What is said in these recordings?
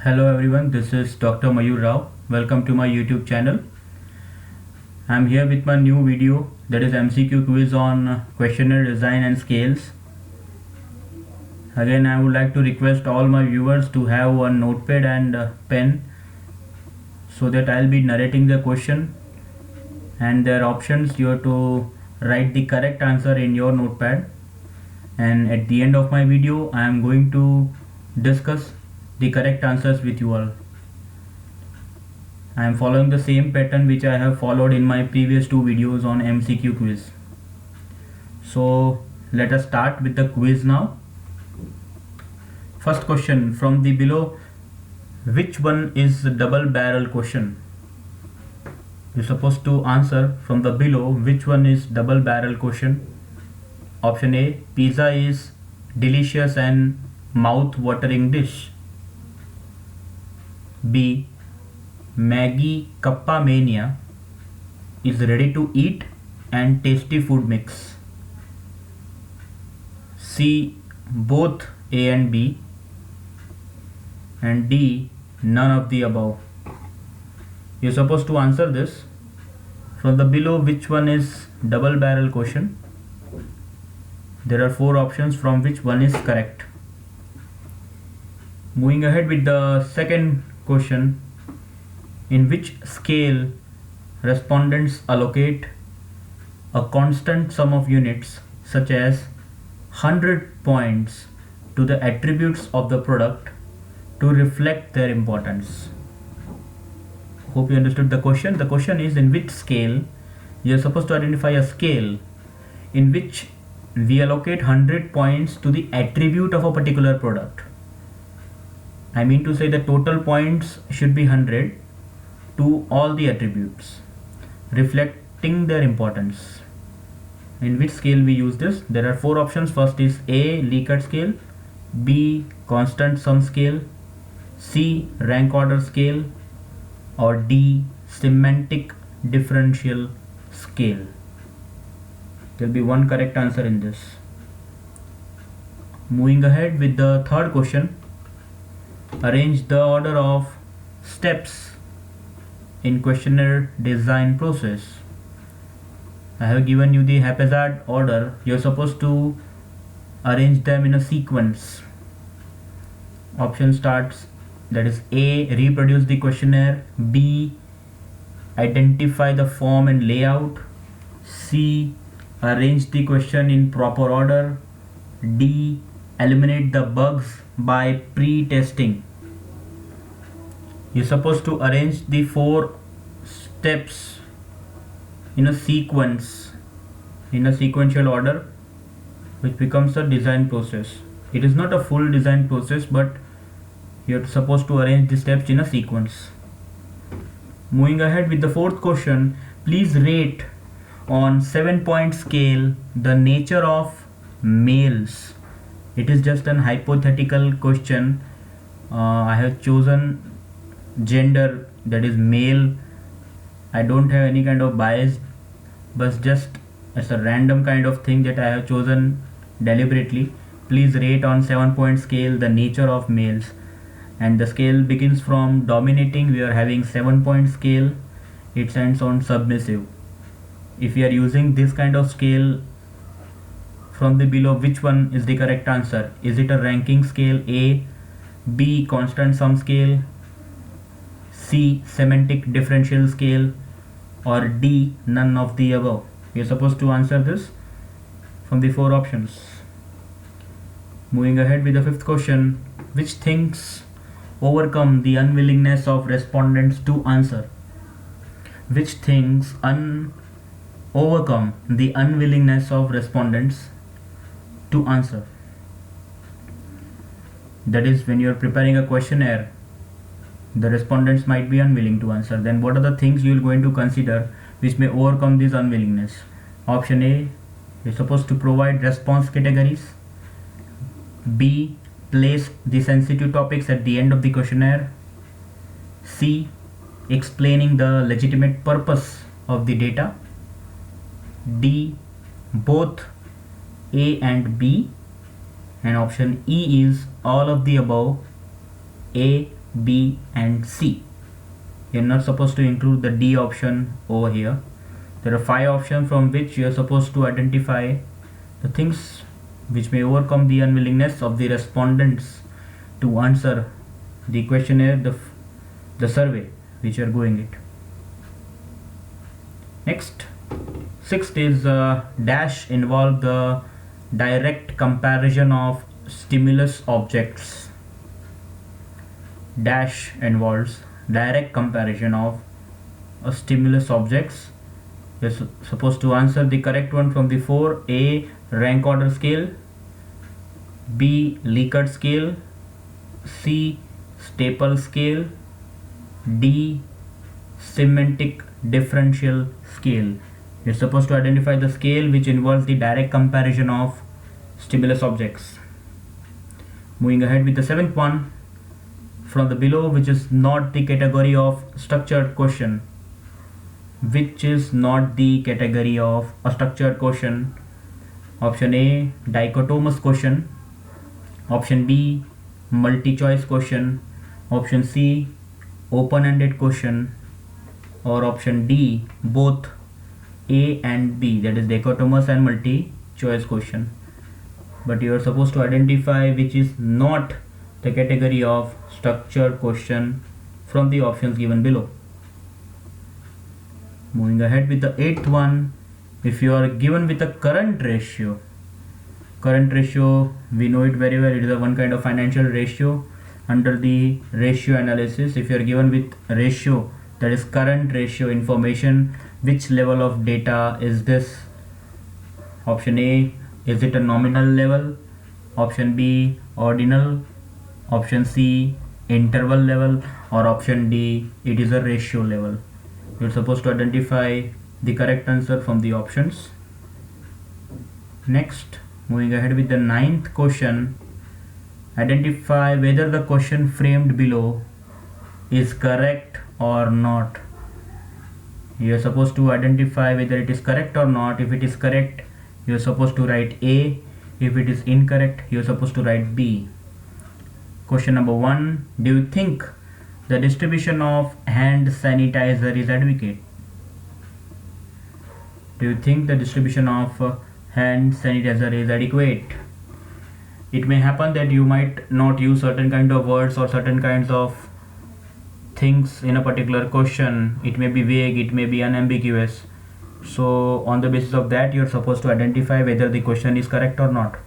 Hello everyone, this is Dr. Mayur Rao. Welcome to my YouTube channel. I'm here with my new video, that is MCQ quiz on questionnaire design and scales. Again, I would like to request all my viewers to have a notepad and a pen so that I'll be narrating the question and their options. You have to write the correct answer in your notepad, and at the end of my video I am going to discuss the correct answers with you all. I am following the same pattern which I have followed in my previous two videos on MCQ quiz. So let us start with the quiz now. First question from the below, which one is the double barrel question? You're supposed to answer from the below which one is double barrel question. Option A, pizza is delicious and mouth watering dish. B, Maggi Kappa Mania is ready to eat and tasty food mix. C, both A and B. And D, none of the above. You're supposed to answer this from the below which one is double barrel question. There are four options from which one is correct. Moving ahead with the second question, in which scale respondents allocate a constant sum of units such as 100 points to the attributes of the product to reflect their importance? Hope you understood the question. The question is, in which scale you are supposed to identify a scale in which we allocate 100 points to the attribute of a particular product. I mean to say the total points should be 100 to all the attributes, reflecting their importance. In which scale we use this? There are four options. First is A, Likert scale, B, constant sum scale, C, rank order scale, or D, semantic differential scale. There will be one correct answer in this. Moving ahead with the third question, arrange the order of steps in questionnaire design process. I have given you the haphazard order. You are supposed to arrange them in a sequence. Option starts, that is A, reproduce the questionnaire, B, identify the form and layout, C, arrange the question in proper order, D, eliminate the bugs by pre-testing. You're supposed to arrange the four steps in a sequence, in a sequential order, which becomes a design process. It is not a full design process, but you're supposed to arrange the steps in a sequence. Moving ahead with the fourth question, please rate on 7-point scale the nature of males. It is just an hypothetical question. I have chosen gender, that is male. I don't have any kind of bias, but just as a random kind of thing that I have chosen deliberately. Please rate on 7-point scale the nature of males. And the scale begins from dominating. We are having 7-point scale. It ends on submissive. If you are using this kind of scale, from the below which one is the correct answer? Is it a ranking scale? A, B, constant sum scale, C, semantic differential scale, or D, none of the above? You are supposed to answer this from the four options. Moving ahead with the fifth question, which things overcome the unwillingness of respondents to answer? Which things overcome the unwillingness of respondents to answer? That is, when you are preparing a questionnaire, the respondents might be unwilling to answer. Then what are the things you are going to consider which may overcome this unwillingness? Option A, you're supposed to provide response categories. B, place the sensitive topics at the end of the questionnaire. C, explaining the legitimate purpose of the data. D, both A and B. And option E is all of the above, A, B and C. You're not supposed to include the D option over here. There are 5 options from which you are supposed to identify the things which may overcome the unwillingness of the respondents to answer the questionnaire, the survey which you are going it. Next, sixth is dash involve the direct comparison of stimulus objects. Dash involves direct comparison of stimulus objects. You're supposed to answer the correct one from the 4. A. Rank order scale, B. Likert scale, C. Staple scale, D. Semantic differential scale. You're supposed to identify the scale which involves the direct comparison of stimulus objects. Moving ahead with the 7th one, from the below, which is not the category of structured question. Which is not the category of a structured question? Option A, dichotomous question. Option B, multi-choice question. Option C, open-ended question. Or option D, both A and B, that is dichotomous and multi-choice question. But you are supposed to identify which is not the category of structured question from the options given below. Moving ahead with the 8th one, if you are given with a current ratio, we know it very well, it is a one kind of financial ratio. Under the ratio analysis, if you are given with ratio, that is current ratio information, which level of data is this? Option A, is it a nominal level? Option B, ordinal. Option C, interval level. Or option D, it is a ratio level. You're supposed to identify the correct answer from the options. Next, moving ahead with the 9th question, identify whether the question framed below is correct or not. You're supposed to identify whether it is correct or not. If it is correct, you're supposed to write A. If it is incorrect, you're supposed to write B. Question number 1, do you think the distribution of hand sanitizer is adequate? Do you think the distribution of hand sanitizer is adequate? It may happen that you might not use certain kind of words or certain kinds of things in a particular question. It may be vague, it may be unambiguous. So on the basis of that, you're supposed to identify whether the question is correct or not.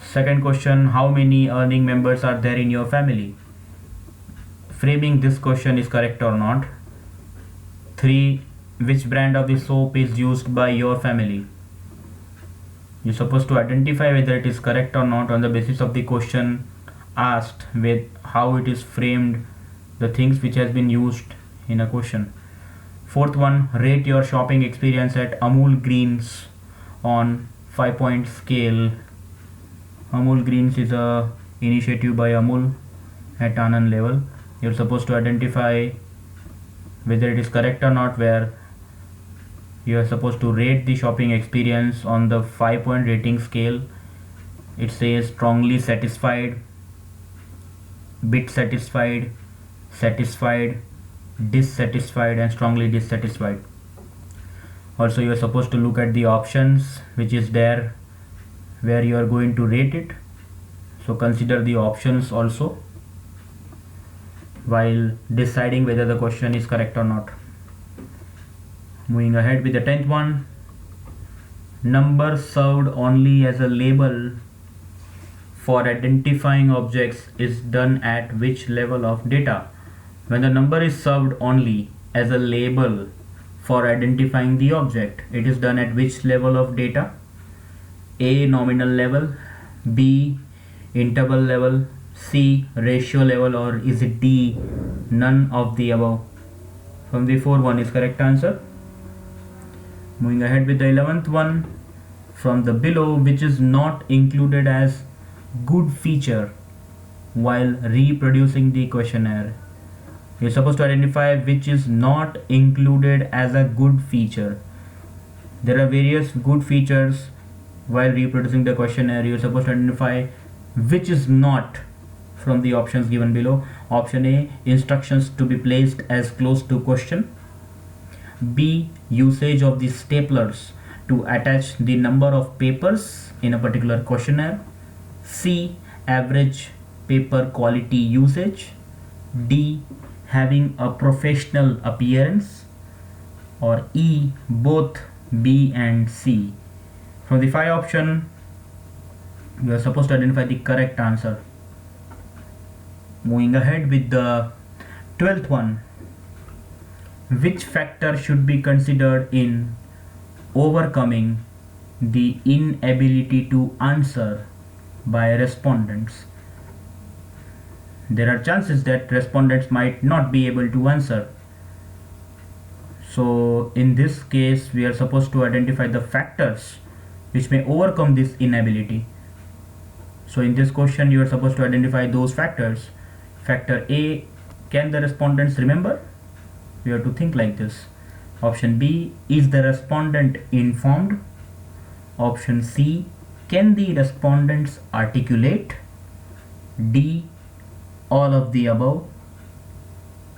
Second question, how many earning members are there in your family? Framing this question is correct or not. 3, which brand of the soap is used by your family? You're supposed to identify whether it is correct or not on the basis of the question asked, with how it is framed, the things which has been used in a question. 4th one, rate your shopping experience at Amul Greens on 5-point scale. Amul Greens is a initiative by Amul at Anand level. You're supposed to identify whether it is correct or not, where you are supposed to rate the shopping experience on the 5-point rating scale. It says strongly satisfied, bit satisfied, satisfied, dissatisfied, and strongly dissatisfied. Also, you are supposed to look at the options which is there where you are going to rate it. So consider the options also while deciding whether the question is correct or not. Moving ahead with the 10th one, number served only as a label for identifying objects is done at which level of data? When the number is served only as a label for identifying the object, it is done at which level of data? A, nominal level, B, interval level, C, ratio level, or is it D, none of the above? From the 4, 1 is correct answer. Moving ahead with the 11th one, from the below, which is not included as good feature while reproducing the questionnaire. You're supposed to identify which is not included as a good feature. There are various good features while reproducing the questionnaire. You're supposed to identify which is not from the options given below. Option A, instructions to be placed as close to question. B, usage of the staplers to attach the number of papers in a particular questionnaire. C, average paper quality usage. D, having a professional appearance. Or E, both B and C. From the 5 option, you are supposed to identify the correct answer. Moving ahead with the 12th one. Which factor should be considered in overcoming the inability to answer by respondents? There are chances that respondents might not be able to answer. So in this case, we are supposed to identify the factors which may overcome this inability. So in this question, you are supposed to identify those factors. Factor A, can the respondents remember? We have to think like this. Option B, is the respondent informed? Option C, can the respondents articulate? D, all of the above.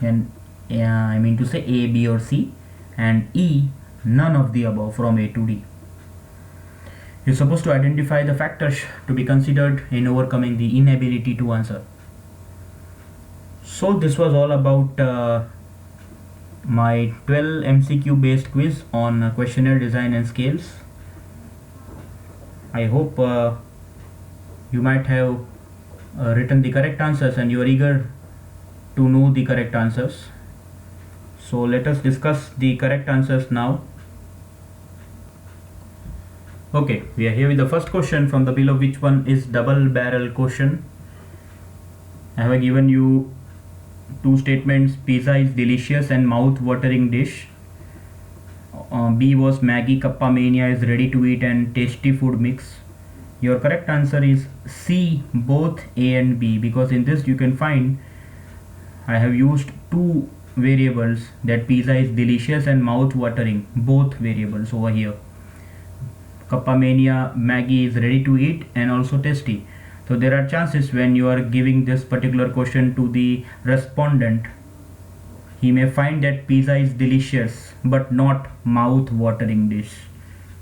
And I mean to say A, B or C. And E, none of the above from A to D. You're supposed to identify the factors to be considered in overcoming the inability to answer. So this was all about my 12 MCQ based quiz on questionnaire design and scales. I hope you might have written the correct answers and you are eager to know the correct answers. So let us discuss the correct answers now. Okay, we are here with the first question from the below. Which one is double barrel question? I have given you two statements. Pizza is delicious and mouth-watering dish. B was Maggi Kappa Mania is ready to eat and tasty food mix. Your correct answer is C, both A and B, because in this you can find I have used two variables, that pizza is delicious and mouth-watering, both variables over here. Kappa Mania, Maggi is ready to eat and also tasty. So there are chances when you are giving this particular question to the respondent, he may find that pizza is delicious but not mouth-watering dish.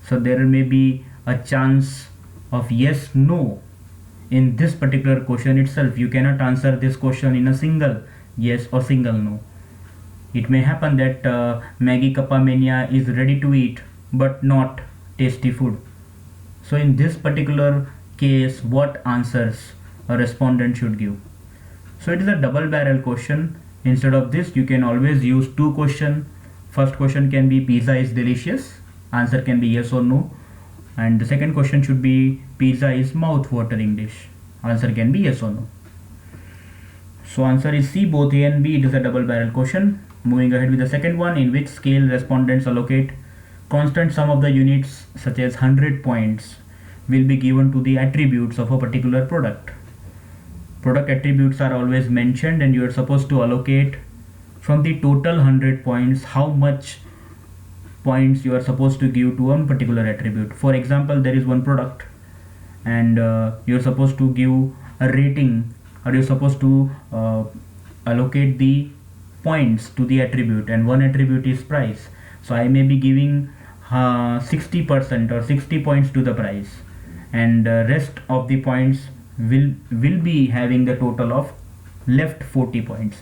So there may be a chance of yes, no. In this particular question itself, you cannot answer this question in a single yes or single no. It may happen that Maggi Kappa Mania is ready to eat but not tasty food. So in this particular case, what answers a respondent should give? So it is a double barrel question. Instead of this, you can always use two questions. First question can be pizza is delicious, answer can be yes or no, and the second question should be pizza is mouth-watering dish, answer can be yes or no. So answer is C, both A and B. It is a double barrel question. Moving ahead with the second one. In which scale respondents allocate constant sum of the units such as 100 points will be given to the attributes of a particular product? Product attributes are always mentioned and you are supposed to allocate from the total 100 points how much points you are supposed to give to one particular attribute. For example, there is one product and you are supposed to give a rating, or you're supposed to allocate the points to the attribute, and one attribute is price. So I may be giving 60% or 60 points to the price, and rest of the points will be having the total of left 40 points.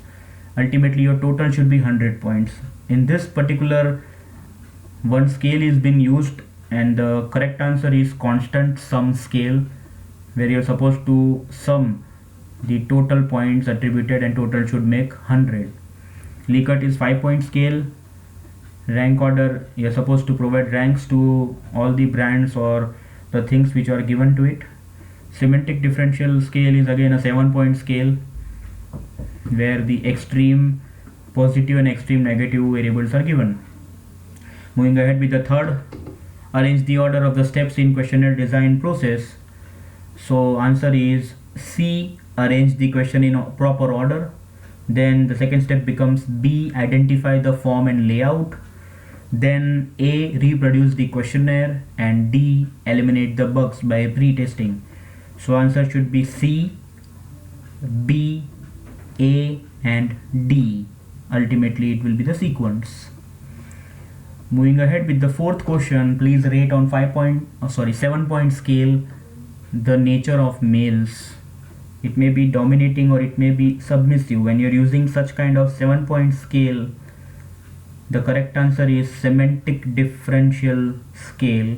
Ultimately your total should be 100 points. In this particular one scale is being used, and the correct answer is constant sum scale, where you're supposed to sum the total points attributed and total should make 100. Likert is 5-point scale. Rank order, you're supposed to provide ranks to all the brands or the things which are given to it. Semantic differential scale is again a 7-point scale, where the extreme positive and extreme negative variables are given. Moving ahead with the third, arrange the order of the steps in questionnaire design process. So answer is C, arrange the question in proper order. Then the second step becomes B, identify the form and layout. Then A, reproduce the questionnaire, and D, eliminate the bugs by pre-testing. So answer should be C, B, A and D. Ultimately it will be the sequence. Moving ahead with the fourth question, please rate on 7-point scale the nature of males. It may be dominating or it may be submissive. When you're using such kind of 7-point scale, the correct answer is semantic differential scale,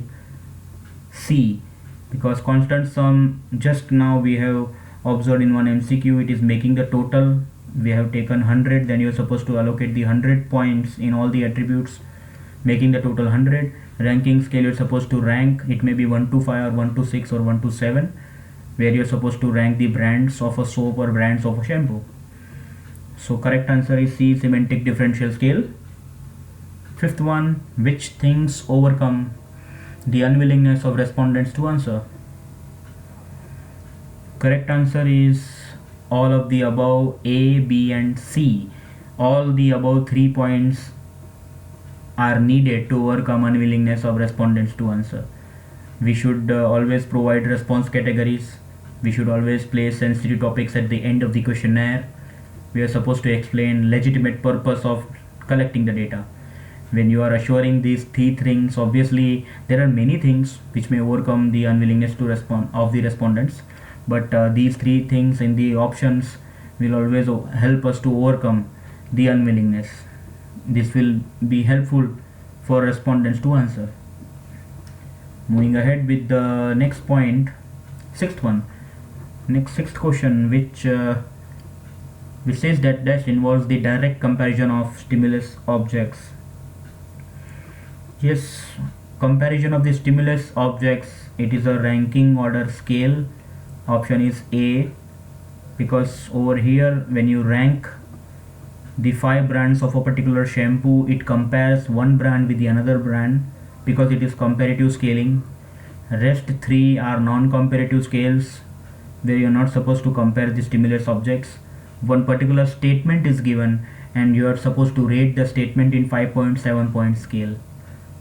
C, because constant sum just now we have observed in one MCQ, it is making the total. We have taken 100, then you're supposed to allocate the 100 points in all the attributes, making the total 100. Ranking scale, you're supposed to rank, it may be 1 to 5 or 1 to 6 or 1 to 7, where you're supposed to rank the brands of a soap or brands of a shampoo. So correct answer is C, semantic differential scale. Fifth one, which things overcome the unwillingness of respondents to answer? Correct answer is all of the above, A, B and C. All the above 3 points are needed to overcome unwillingness of respondents to answer. We should always provide response categories. We should always place sensitive topics at the end of the questionnaire. We are supposed to explain legitimate purpose of collecting the data. When you are assuring these 3 things, obviously there are many things which may overcome the unwillingness to respond of the respondents, but these 3 things in the options will always help us to overcome the unwillingness. This will be helpful for respondents to answer. Moving ahead with the next point, sixth question, which says that dash involves the direct comparison of stimulus objects. Yes, comparison of the stimulus objects, it is a ranking order scale. Option is A, because over here when you rank the 5 brands of a particular shampoo, it compares one brand with the another brand because it is comparative scaling. Rest 3 are non-comparative scales where you are not supposed to compare the stimulus objects. One particular statement is given and you are supposed to rate the statement in 5.7-point scale.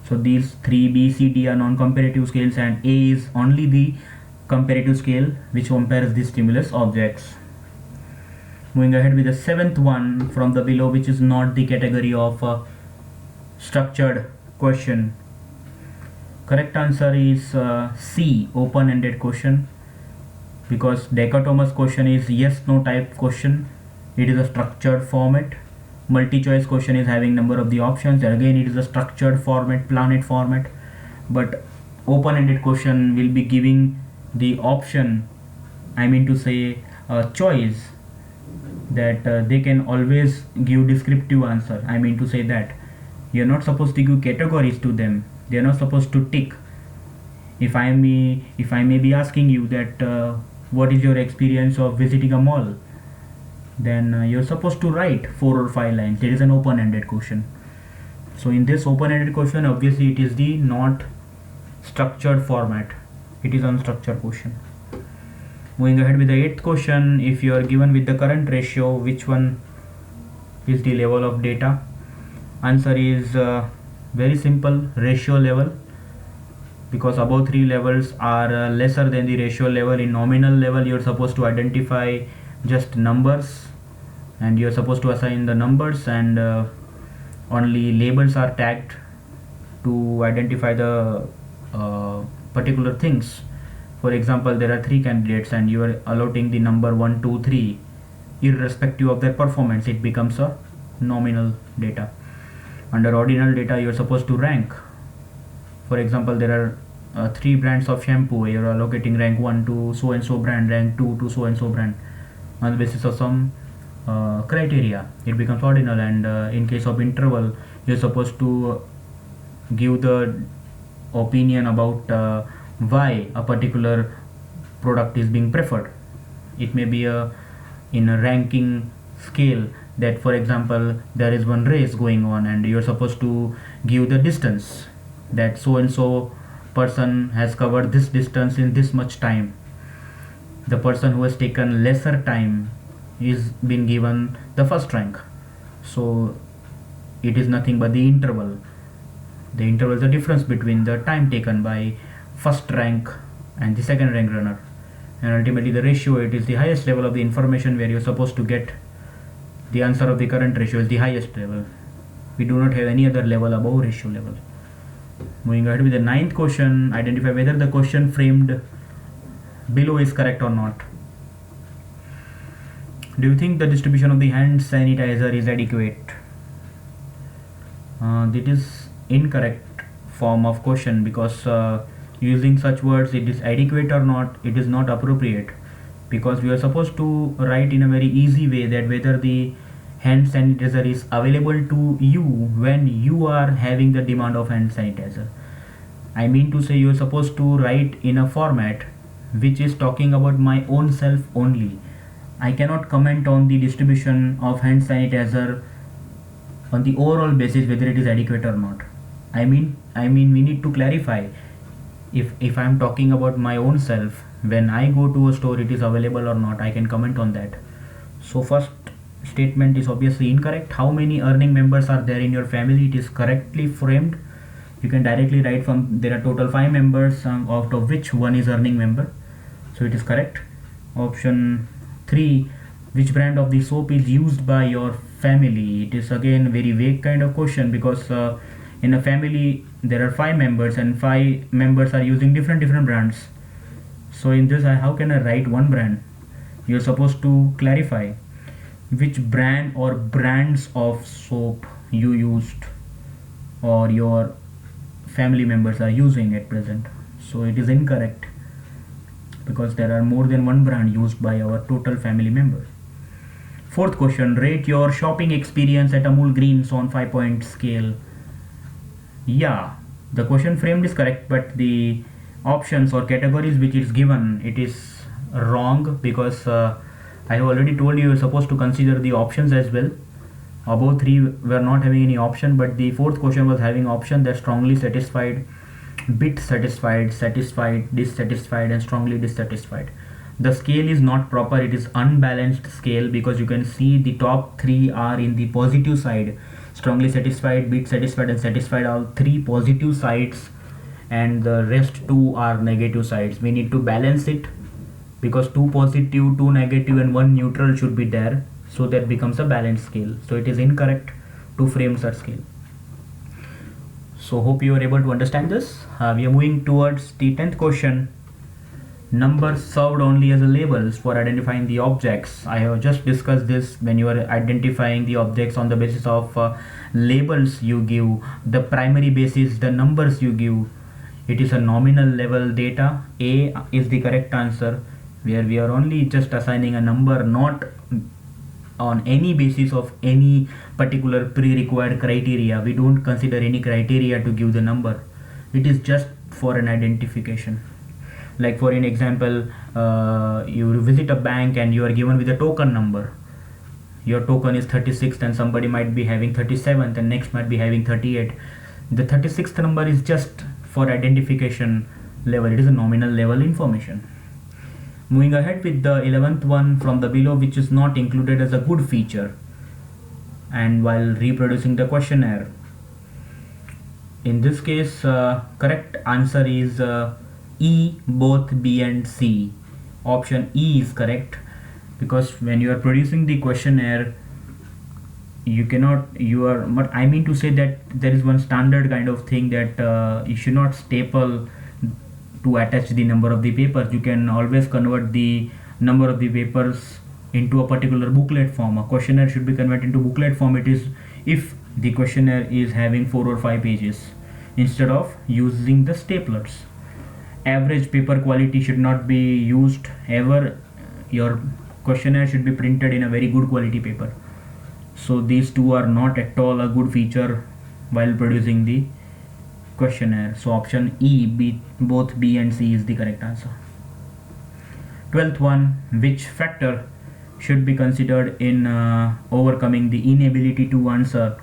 So these 3, B, C, D are non-comparative scales and A is only the comparative scale which compares the stimulus objects. Moving ahead with the 7th one from the below, which is not the category of a structured question. Correct answer is C, open-ended question, because dichotomous question is yes no type question. It is a structured format. Multi-choice question is having number of the options, and again it is a structured format, planet format. But open-ended question will be giving the option, I mean to say a choice, that they can always give descriptive answer. I mean to say that you're not supposed to give categories to them. They're not supposed to tick. If I may be asking you that what is your experience of visiting a mall, then you're supposed to write 4 or 5 lines. It is an open-ended question. So in this open-ended question, obviously it is the not structured format. It is unstructured question. Moving ahead with the 8th question, if you are given with the current ratio, which one is the level of data? Answer is very simple, ratio level, because above 3 levels are lesser than the ratio level. In nominal level, you are supposed to identify just numbers and you are supposed to assign the numbers, and only labels are tagged to identify the particular things. For example, there are 3 candidates and you are allotting the number 1, 2, 3 irrespective of their performance. It becomes a nominal data. Under ordinal data, you are supposed to rank. For example, there are 3 brands of shampoo. You are allocating rank 1 to so and so brand, rank 2 to so and so brand. On the basis of some criteria, it becomes ordinal. And in case of interval, you are supposed to give the opinion about why a particular product is being preferred. It may be in a ranking scale, that for example there is one race going on and you are supposed to give the distance, that so and so person has covered this distance in this much time. The person who has taken lesser time is being given the first rank. So it is nothing but the interval. The interval is the difference between the time taken by first rank and the second rank runner. and ultimately the ratio, it is the highest level of the information where you're supposed to get the answer of the current ratio is the highest level. We do not have any other level above ratio level. Moving ahead with the ninth question, identify whether the question framed below is correct or not. Do you think the distribution of the hand sanitizer is adequate? That is incorrect form of question, because using such words, it is adequate or not, it is not appropriate, because we are supposed to write in a very easy way that whether the hand sanitizer is available to you when you are having the demand of hand sanitizer. I mean to say, you are supposed to write in a format which is talking about my own self only. I cannot comment on the distribution of hand sanitizer on the overall basis whether it is adequate or not. I mean we need to clarify, if I am talking about my own self, when I go to a store, it is available or not, I can comment on that. So first statement is obviously incorrect. How many earning members are there in your family? It is correctly framed. You can directly write from there are total 5 members, out of which one is earning member, so it is correct. Option 3, which brand of the soap is used by your family? It is again very vague kind of question, because in a family there are 5 members and 5 members are using different brands. So in this, how can I write one brand? You're supposed to clarify which brand or brands of soap you used or your family members are using at present. So it is incorrect, because there are more than one brand used by our total family members. Fourth question, rate your shopping experience at Amul Greens on 5-point scale. Yeah, the question framed is correct, but the options or categories which is given, it is wrong, because I have already told you, you're supposed to consider the options as well. Above 3 were not having any option, but the fourth question was having option that strongly satisfied, bit satisfied, satisfied, dissatisfied, and strongly dissatisfied. The scale is not proper, it is unbalanced scale, because you can see the top 3 are in the positive side. Strongly satisfied, bit satisfied, and satisfied, all 3 positive sides, and the rest 2 are negative sides. We need to balance it, because 2 positive, 2 negative, and 1 neutral should be there, so that becomes a balanced scale. So it is incorrect to frame such scale. So hope you are able to understand this. We are moving towards the 10th question. Numbers served only as a labels for identifying the objects. I have just discussed this. When you are identifying the objects on the basis of labels you give, the primary basis, the numbers you give, it is a nominal level data. A is the correct answer, where we are only just assigning a number, not on any basis of any particular pre-required criteria. We don't consider any criteria to give the number. It is just for an identification. Like for an example, you visit a bank and you are given with a token number. Your token is 36th and somebody might be having 37th and next might be having 38. The 36th number is just for identification level. It is a nominal level information. Moving ahead with the 11th one from the below, which is not included as a good feature, and while reproducing the questionnaire. In this case, correct answer is E, both B and C. Option E is correct, because when you are producing the questionnaire, you cannot, but I mean to say that there is one standard kind of thing that you should not staple to attach the number of the papers. You can always convert the number of the papers into a particular booklet form. A questionnaire should be converted into booklet form. It is if the questionnaire is having 4 or 5 pages, instead of using the staplers. Average paper quality should not be used ever. Your questionnaire should be printed in a very good quality paper. So these two are not at all a good feature while producing the questionnaire. So option E, both B and C is the correct answer. 12th one, which factor should be considered in overcoming the inability to answer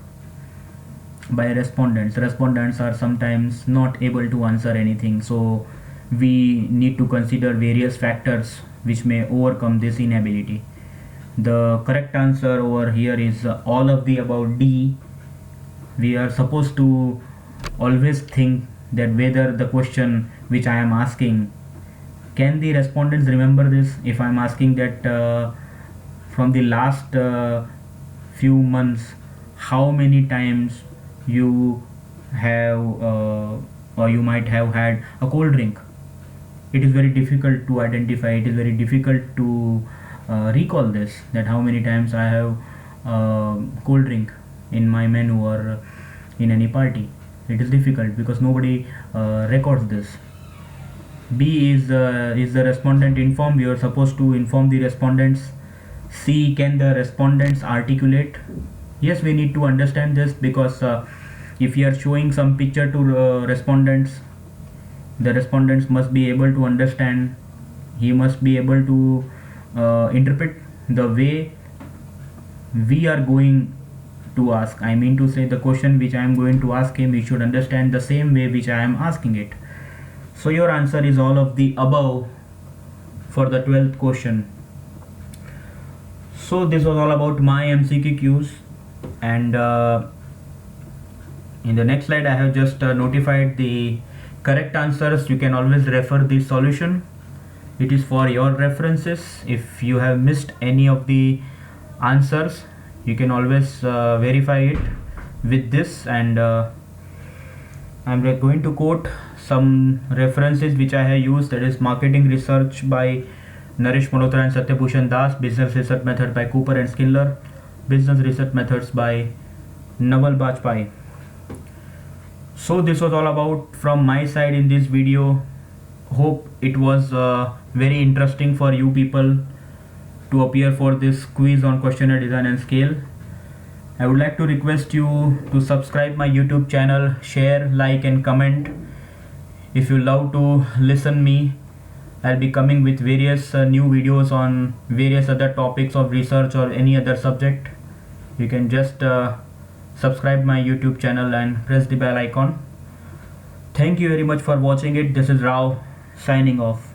by respondents? Respondents are sometimes not able to answer anything, so we need to consider various factors which may overcome this inability. The correct answer over here is all of the above, D. We are supposed to always think that whether the question which I am asking Can the respondents remember this? If I'm asking that from the last few months, how many times you have or you might have had a cold drink, it is very difficult to identify, it is very difficult to recall this, that how many times I have cold drink in my menu or in any party. It is difficult because nobody records this. B is the respondent informed? You are supposed to inform the respondents. C, can the respondents articulate? Yes, we need to understand this because if you are showing some picture to respondents, the respondents must be able to understand. He must be able to interpret the way we are going to ask. I mean to say, the question which I am going to ask him, he should understand the same way which I am asking it. So your answer is all of the above for the 12th question. So this was all about my MCQ, and in the next slide I have just notified the correct answers. You can always refer the solution. It is for your references. If you have missed any of the answers, you can always verify it with this, and I'm going to quote some references which I have used. That is marketing research by Naresh Malhotra and Satyabhushan Das, business research method by Cooper and Skiller, business research methods by Naval Bajpai. So this was all about from my side in this video. Hope it was very interesting for you people to appear for this quiz on questionnaire design and scale. I would like to request you to subscribe my YouTube channel, share, like and comment. If you love to listen me, I'll be coming with various new videos on various other topics of research or any other subject. You can just subscribe my YouTube channel and press the bell icon. Thank you very much for watching it. This is Rao signing off.